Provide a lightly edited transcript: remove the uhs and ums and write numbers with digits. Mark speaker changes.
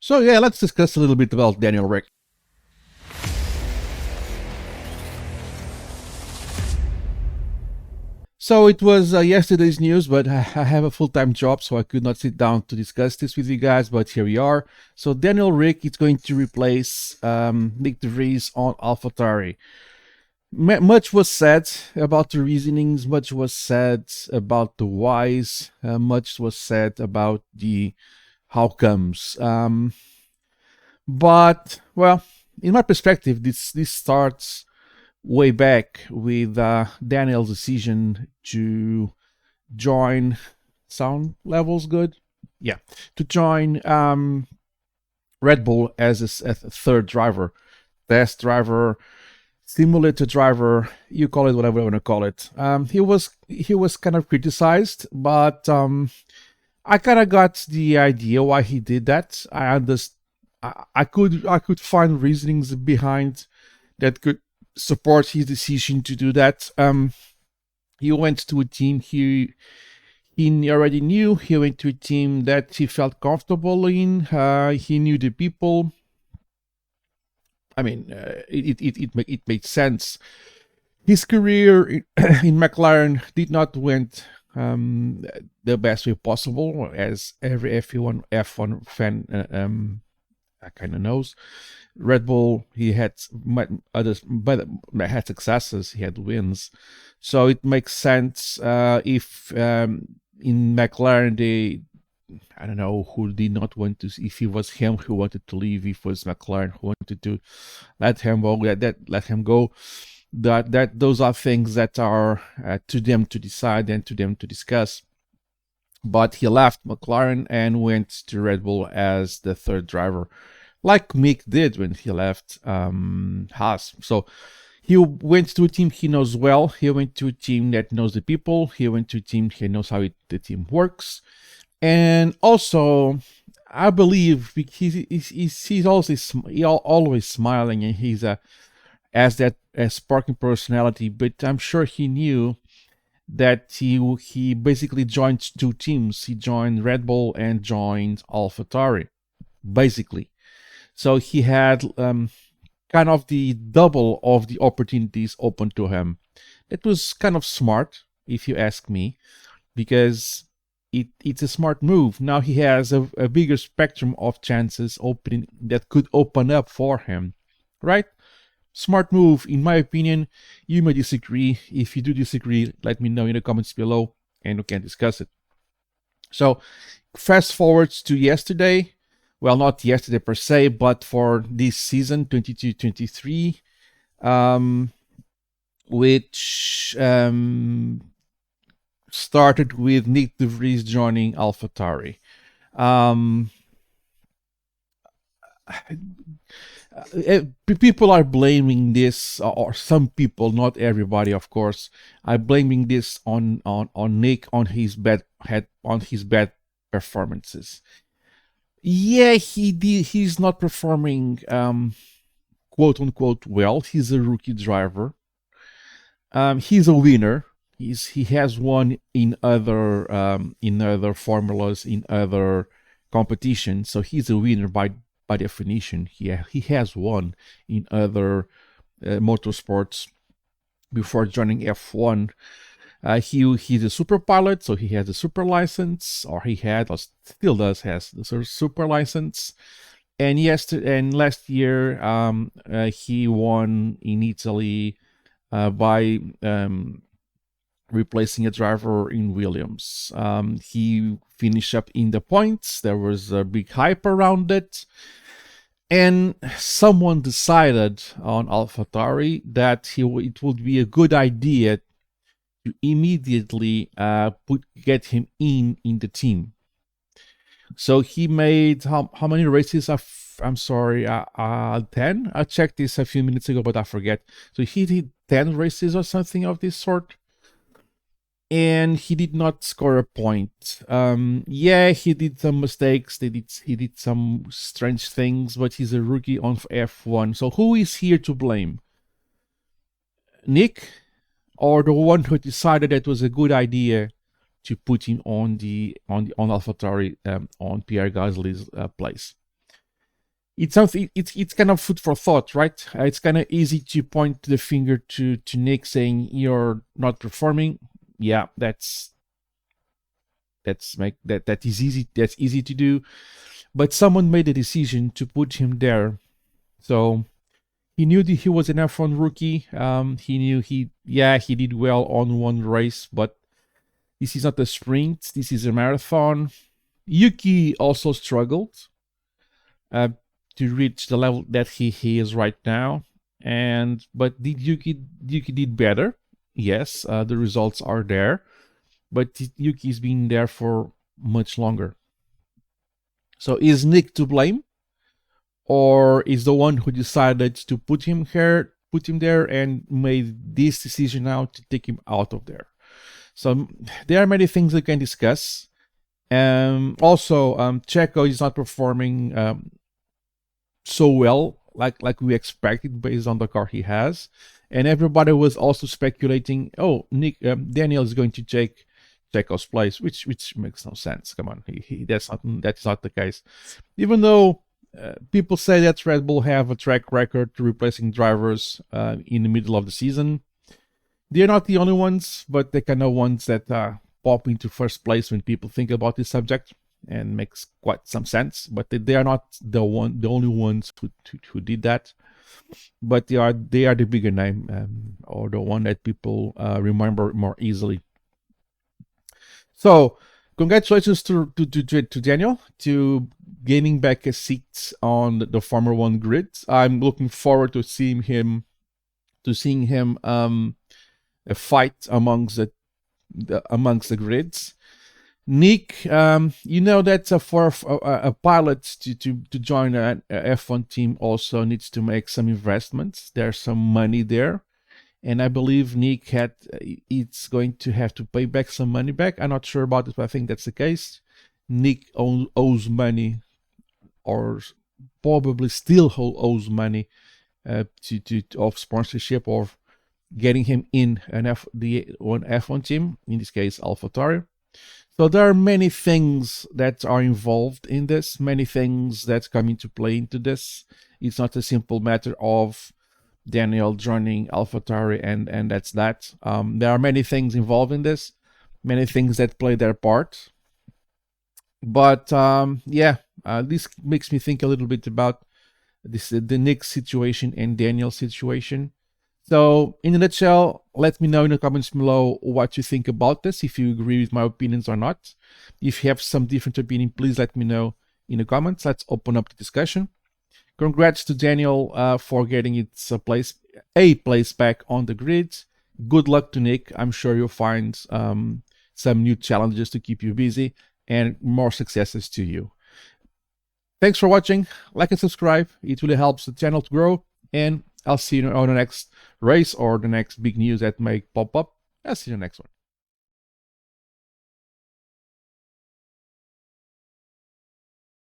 Speaker 1: So yeah, let's discuss a little bit about Daniel Rick. So it was yesterday's news, but I have a full-time job, so I could not sit down to discuss this with you guys. But here we are. So Daniel Rick is going to replace Nick DeVries on AlphaTauri. Much was said about the reasonings. Much was said about the whys. Much was said about the how comes. But well, in my perspective, this starts way back with Daniel's decision to join. Sound levels good? Yeah, to join Red Bull as a third driver, test driver, simulator driver. You call it whatever you want to call it. He was kind of criticized, but I kind of got the idea why he did that. I understand. I could find reasonings behind that could support his decision to do that. He went to a team he already knew. He went to a team that he felt comfortable in. He knew the people. I mean, it made sense. His career in McLaren did not went the best way possible, as every F1 fan kind of knows. Red Bull, he had others, but had successes, he had wins, so it makes sense if in McLaren they, I don't know who did not want to. If it was him who wanted to leave, if it was McLaren who wanted to let him go, let him go. That those are things that are to them to decide and to them to discuss. But he left McLaren and went to Red Bull as the third driver, like Mick did when he left Haas. So he went to a team he knows well. He went to a team that knows the people. He went to a team he knows how the team works. And also, I believe he's always smiling, and he's has that sparking personality. But I'm sure he knew that he basically joined two teams. He joined Red Bull and joined AlphaTauri, basically. So he had kind of the double of the opportunities open to him. It was kind of smart, if you ask me, because it's a smart move. Now he has a bigger spectrum of chances opening that could open up for him, right? Smart move, in my opinion. You may disagree. If you do disagree, let me know in the comments below and we can discuss it. So fast forwards to yesterday. Well, not yesterday per se, but for this season 22-23, which started with Nick DeVries joining AlphaTauri. People are blaming this, or some people, not everybody, of course, are blaming this on Nick, on his bad performances. Yeah, he's not performing quote unquote well. He's a rookie driver. He's a winner. He has won in other formulas, in other competitions, so he's a winner by definition. He has won in other motorsports before joining F1. He's a super pilot, so he has a super license, or he had, or still does, has the super license. And last year, he won in Italy by replacing a driver in Williams. He finished up in the points. There was a big hype around it. And someone decided on AlphaTauri that it would be a good idea to immediately get him in the team. So he made how many races? I'm sorry, 10. I checked this a few minutes ago, but I forget. So he did 10 races or something of this sort, and he did not score a point. Yeah, he did some mistakes. He did some strange things, but he's a rookie on F1. So who is here to blame? Nick, or the one who decided that it was a good idea to put him on AlphaTauri on Pierre Gasly's place? it's something. It's kind of food for thought, right? It's kind of easy to point the finger to Nick saying you're not performing. Yeah, that is easy. That's easy to do, but someone made a decision to put him there. So he knew that he was an F1 rookie. He knew he did well on one race, but this is not a sprint. This is a marathon. Yuki also struggled uh, to reach the level that he is right now. But did Yuki did better? Yes, the results are there, but Yuki's been there for much longer. So is Nick to blame, or is the one who decided to put him there and made this decision now to take him out of there? So there are many things we can discuss. Also, Checo is not performing so well like we expected based on the car he has, and everybody was also speculating, oh, Daniel is going to take Checo's place, which makes no sense. Come on, that's not the case. Even though people say that Red Bull have a track record to replacing drivers in the middle of the season. They're not the only ones, but they're kind of ones that pop into first place when people think about this subject, and makes quite some sense. But they are not the only ones who did that. But they are the bigger name, or the one that people remember more easily. So congratulations to Daniel to gaining back a seat on the Formula One grid. I'm looking forward to seeing him a fight amongst the grids. Nick, you know that for a pilot to join a F1 team also needs to make some investments. There's some money there, and I believe Nick it's going to have to pay back some money back. I'm not sure about it, but I think that's the case. Nick owes money, or probably still owes money of sponsorship, or getting him in an F1 team, in this case AlphaTauri. So there are many things that are involved in this, many things that come into play into this. It's not a simple matter of Daniel joining AlphaTauri and that's that. There are many things involved in this, many things that play their part. But this makes me think a little bit about the Nick situation and Daniel's situation. So, in a nutshell, let me know in the comments below what you think about this, if you agree with my opinions or not. If you have some different opinion, please let me know in the comments. Let's open up the discussion. Congrats to Daniel for getting its place back on the grid. Good luck to Nick. I'm sure you'll find some new challenges to keep you busy, and more successes to you. Thanks for watching. Like and subscribe. It really helps the channel to grow, and I'll see you on the next race or the next big news that may pop up. I'll see you in the next one.